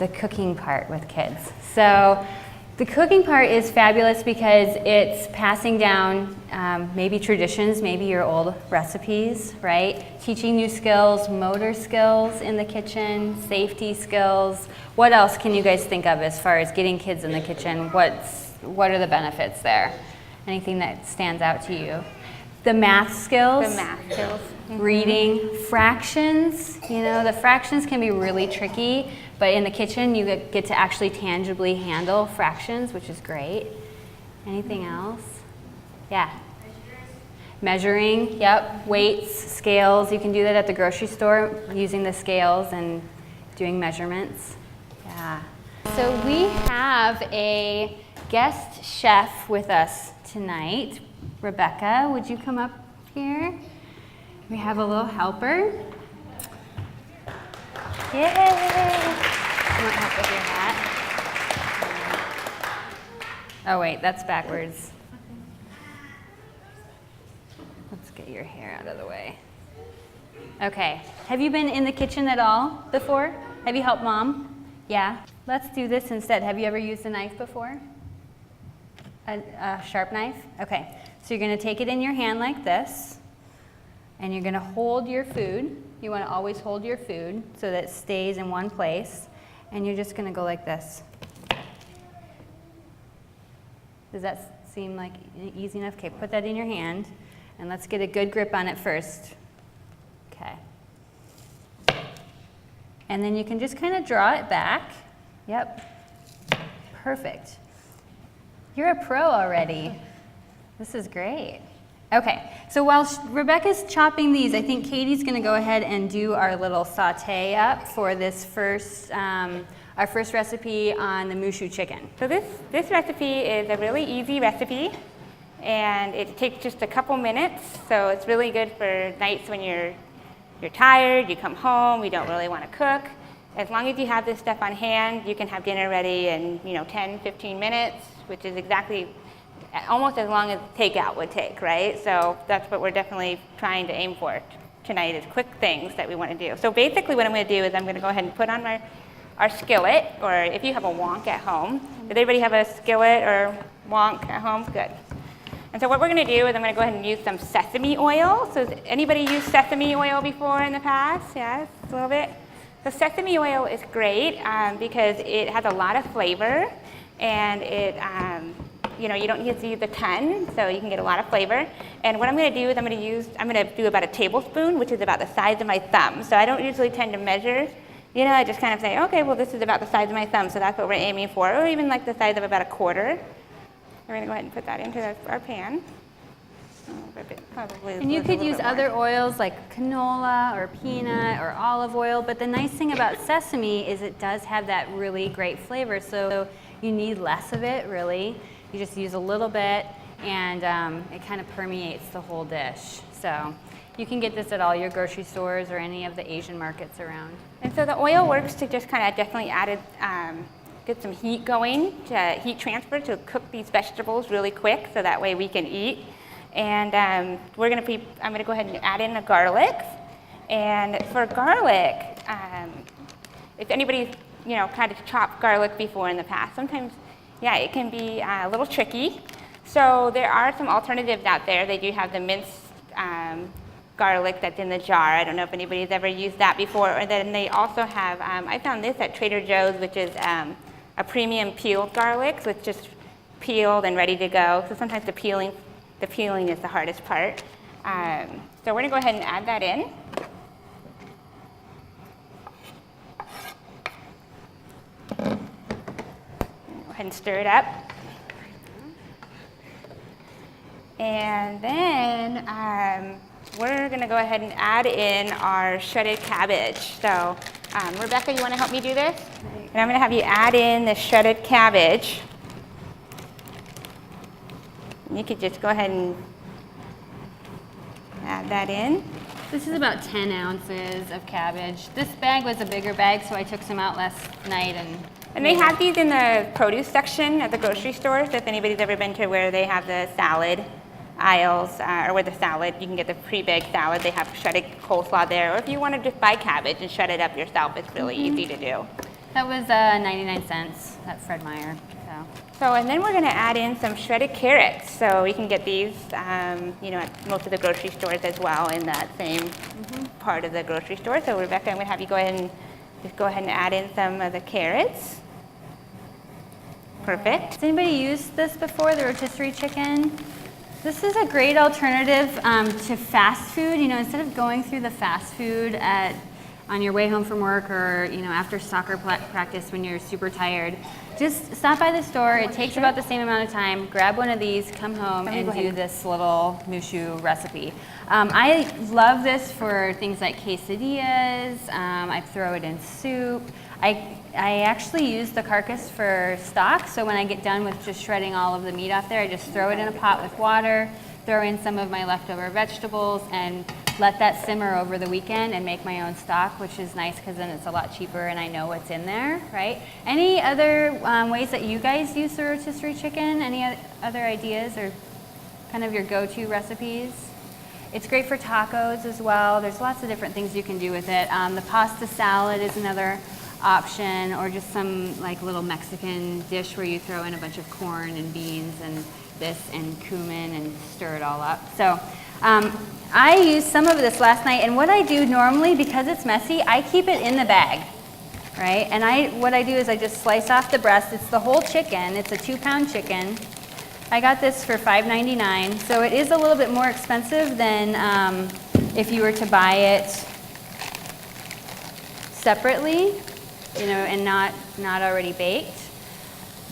the cooking part with kids. So the cooking part is fabulous because it's passing down maybe traditions, maybe your old recipes, right? Teaching new skills, motor skills in the kitchen, safety skills. What else can you guys think of as far as getting kids in the kitchen? What are the benefits there? Anything that stands out to you? The math skills. The math skills. Reading, fractions. You know, the fractions can be really tricky, but in the kitchen you get to actually tangibly handle fractions, which is great. Anything else? Yeah. Measuring, yep. Weights, scales. You can do that at the grocery store using the scales and doing measurements. Yeah. So we have a guest chef with us tonight. Rebecca, would you come up here? We have a little helper. Yay! You want help with your hat? Oh wait, that's backwards. Let's get your hair out of the way. Okay, have you been in the kitchen at all before? Have you helped Mom? Yeah? Let's do this instead. Have you ever used a knife before? A sharp knife? Okay, so you're going to take it in your hand like this, and you're going to hold your food. You want to always hold your food so that it stays in one place, and you're just going to go like this. Does that seem like easy enough? Okay, put that in your hand, and let's get a good grip on it first. Okay. And then you can just kind of draw it back. Yep. Perfect. You're a pro already. This is great. Okay, so while Rebecca's chopping these, I think Katie's going to go ahead and do our little saute up for this first, our first recipe on the Moo-Shu chicken. So this recipe is a really easy recipe, and it takes just a couple minutes. So it's really good for nights when you're tired, you come home, you don't really want to cook. As long as you have this stuff on hand, you can have dinner ready in 10, 15 minutes, which is exactly almost as long as takeout would take, right? So that's what we're definitely trying to aim for tonight, is quick things that we want to do. So basically what I'm going to do is I'm going to go ahead and put on our skillet, or if you have a wonk at home. Does everybody have a skillet or wonk at home? Good. And so what we're going to do is I'm going to go ahead and use some sesame oil. So has anybody used sesame oil before in the past? Yes, a little bit. So sesame oil is great because it has a lot of flavor, and it, you don't need to use a ton, so you can get a lot of flavor. And what I'm going to do is I'm going to do about a tablespoon, which is about the size of my thumb. So I don't usually tend to measure. I just kind of say, okay, well, this is about the size of my thumb, so that's what we're aiming for, or even like the size of about a quarter. We're going to go ahead and put that into our pan. And you could use other oils like canola or peanut or olive oil, but the nice thing about sesame is it does have that really great flavor, so you need less of it, really. You just use a little bit, and it kind of permeates the whole dish. So you can get this at all your grocery stores or any of the Asian markets around. And so the oil works to just kind of definitely get some heat going, to heat transfer to cook these vegetables really quick, so that way we can eat. And I'm going to go ahead and add in the garlic. And for garlic, if anybody's kind of chopped garlic before in the past, sometimes, yeah, it can be a little tricky. So there are some alternatives out there. They do have the minced garlic that's in the jar. I don't know if anybody's ever used that before. Or then they also have, I found this at Trader Joe's, which is a premium peeled garlic, so it's just peeled and ready to go. So sometimes the peeling is the hardest part. So we're going to go ahead and add that in. Go ahead and stir it up. And then we're going to go ahead and add in our shredded cabbage. So Rebecca, you want to help me do this? And I'm going to have you add in the shredded cabbage. You could just go ahead and add that in. This is about 10 ounces of cabbage. This bag was a bigger bag, so I took some out last night. And they have these in the produce section at the grocery stores. If anybody's ever been to where they have the salad aisles, or where the salad, you can get the pre-baked salad. They have shredded coleslaw there. Or if you want to just buy cabbage and shred it up yourself, it's really easy to do. That was 99 cents at Fred Meyer. So, and then we're going to add in some shredded carrots. So you can get these, you know, at most of the grocery stores as well in that same part of the grocery store. So Rebecca, I'm going to have you go ahead and add in some of the carrots. Perfect. Has anybody used this before, the rotisserie chicken? This is a great alternative to fast food. You know, instead of going through the fast food on your way home from work or, you know, after soccer practice when you're super tired, just stop by the store. It takes about the same amount of time. Grab one of these, come home, and do this little Moo-Shu recipe. I love this for things like quesadillas. I throw it in soup. I actually use the carcass for stock, so when I get done with just shredding all of the meat off there, I just throw it in a pot with water, throw in some of my leftover vegetables, and let that simmer over the weekend and make my own stock, which is nice because then it's a lot cheaper and I know what's in there, right? Any other ways that you guys use the rotisserie chicken? Any other ideas or kind of your go-to recipes? It's great for tacos as well. There's lots of different things you can do with it. The pasta salad is another option, or just some like little Mexican dish where you throw in a bunch of corn and beans and this and cumin and stir it all up. So I used some of this last night, and what I do normally, because it's messy, I keep it in the bag, right? And what I do is I just slice off the breast. It's the whole chicken. It's a 2-pound chicken. I got this for $5.99, so it is a little bit more expensive than if you were to buy it separately, you know, and not already baked.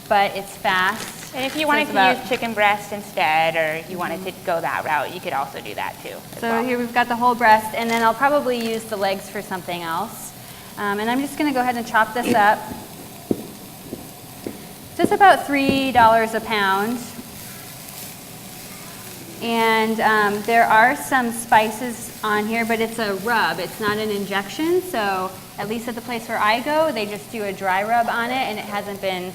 But it's fast. And if you wanted to use chicken breast instead, or you wanted to go that route, you could also do that too. So here we've got the whole breast, and then I'll probably use the legs for something else. And I'm just going to go ahead and chop this up. Just about $3 a pound. And there are some spices on here, but it's a rub. It's not an injection. So at least at the place where I go, they just do a dry rub on it, and it hasn't been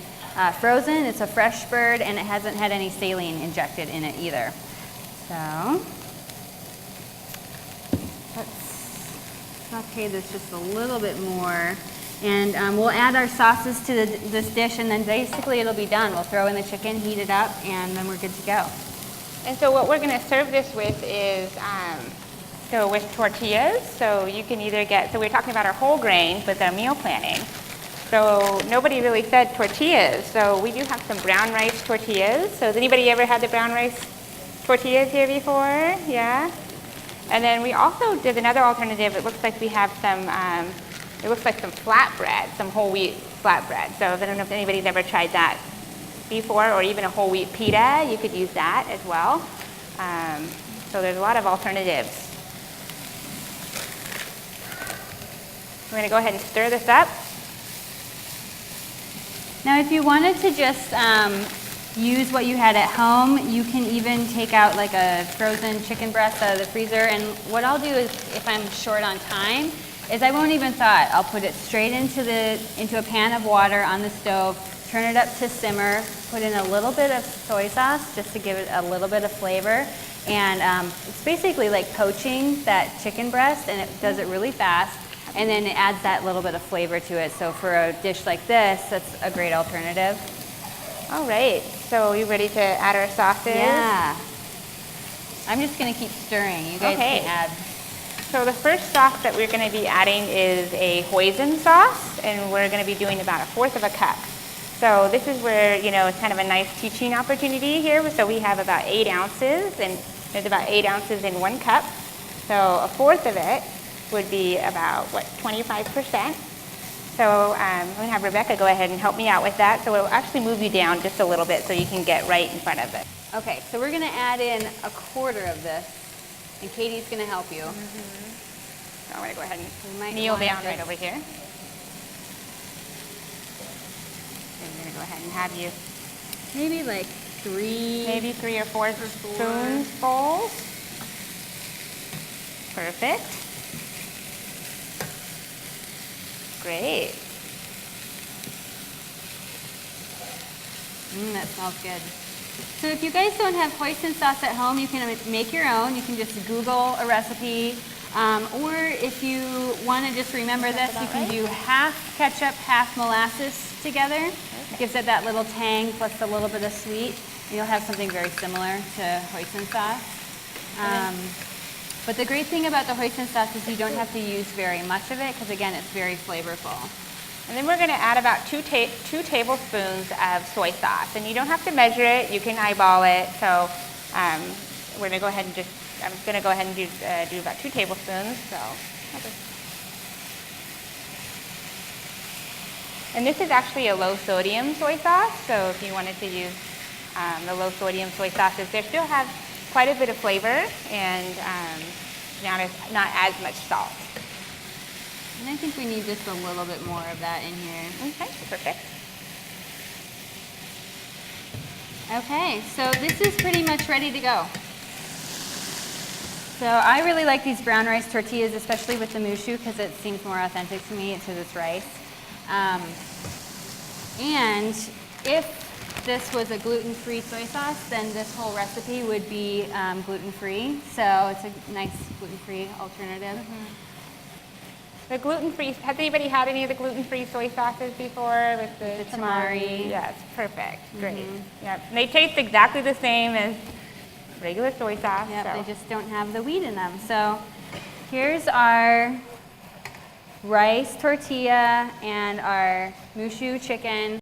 frozen. It's a fresh bird, and it hasn't had any saline injected in it either. So let's saute this just a little bit more, and we'll add our sauces to this dish, and then basically it'll be done. We'll throw in the chicken, heat it up, and then we're good to go. And so what we're going to serve this with is so with tortillas. So you can either get, so we're talking about our whole grains with our meal planning. So nobody really said tortillas. So we do have some brown rice tortillas. So has anybody ever had the brown rice tortillas here before? Yeah. And then we also did another alternative. It looks like we have some, it looks like some flatbread, some whole wheat flatbread. So I don't know if anybody's ever tried that before, or even a whole wheat pita. You could use that as well. So there's a lot of alternatives. We're going to go ahead and stir this up. Now, if you wanted to just use what you had at home, you can even take out like a frozen chicken breast out of the freezer. And what I'll do is, if I'm short on time, is I won't even thaw it. I'll put it straight into a pan of water on the stove, turn it up to simmer, put in a little bit of soy sauce just to give it a little bit of flavor. And it's basically like poaching that chicken breast, and it does it really fast. And then it adds that little bit of flavor to it. So for a dish like this, that's a great alternative. All right, so are you ready to add our sauces? Yeah. I'm just gonna keep stirring. You guys can add. So the first sauce that we're gonna be adding is a hoisin sauce, and we're gonna be doing about 1/4 cup. So this is where, you know, it's kind of a nice teaching opportunity here. So we have about 8 ounces, and there's about 8 ounces in 1 cup. So 1/4 of it would be about, what, 25%. So I'm going to have Rebecca go ahead and help me out with that. So it'll actually move you down just a little bit so you can get right in front of it. Okay, so we're going to add in 1/4 of this, and Katie's going to help you. So I'm going to go ahead and kneel down right over here. And I'm going to go ahead and have you maybe like 3 or 4 spoonfuls. Perfect. Great. That smells good. So if you guys don't have hoisin sauce at home, you can make your own. You can just Google a recipe. Or if you want to just remember this, you can do half ketchup, half molasses together. It gives it that little tang plus a little bit of sweet. And you'll have something very similar to hoisin sauce. But the great thing about the hoisin sauce is you don't have to use very much of it because, again, it's very flavorful. And then we're going to add about two tablespoons of soy sauce. And you don't have to measure it. You can eyeball it. So we're going to go ahead and I'm going to go ahead and do about 2 tablespoons. And this is actually a low sodium soy sauce. So if you wanted to use the low sodium soy sauces, they still have quite a bit of flavor and not as much salt. And I think we need just a little bit more of that in here. Okay, perfect. Okay, so this is pretty much ready to go. So I really like these brown rice tortillas, especially with the Moo-Shu, because it seems more authentic to me because it's rice. And if this was a gluten-free soy sauce, then this whole recipe would be gluten-free. So it's a nice gluten-free alternative. The gluten-free, has anybody had any of the gluten-free soy sauces before with the tamari? Yes, perfect, great. Yep. And they taste exactly the same as regular soy sauce. Yep, so. they just don't have the wheat in them. So here's our rice tortilla and our Moo-Shu chicken.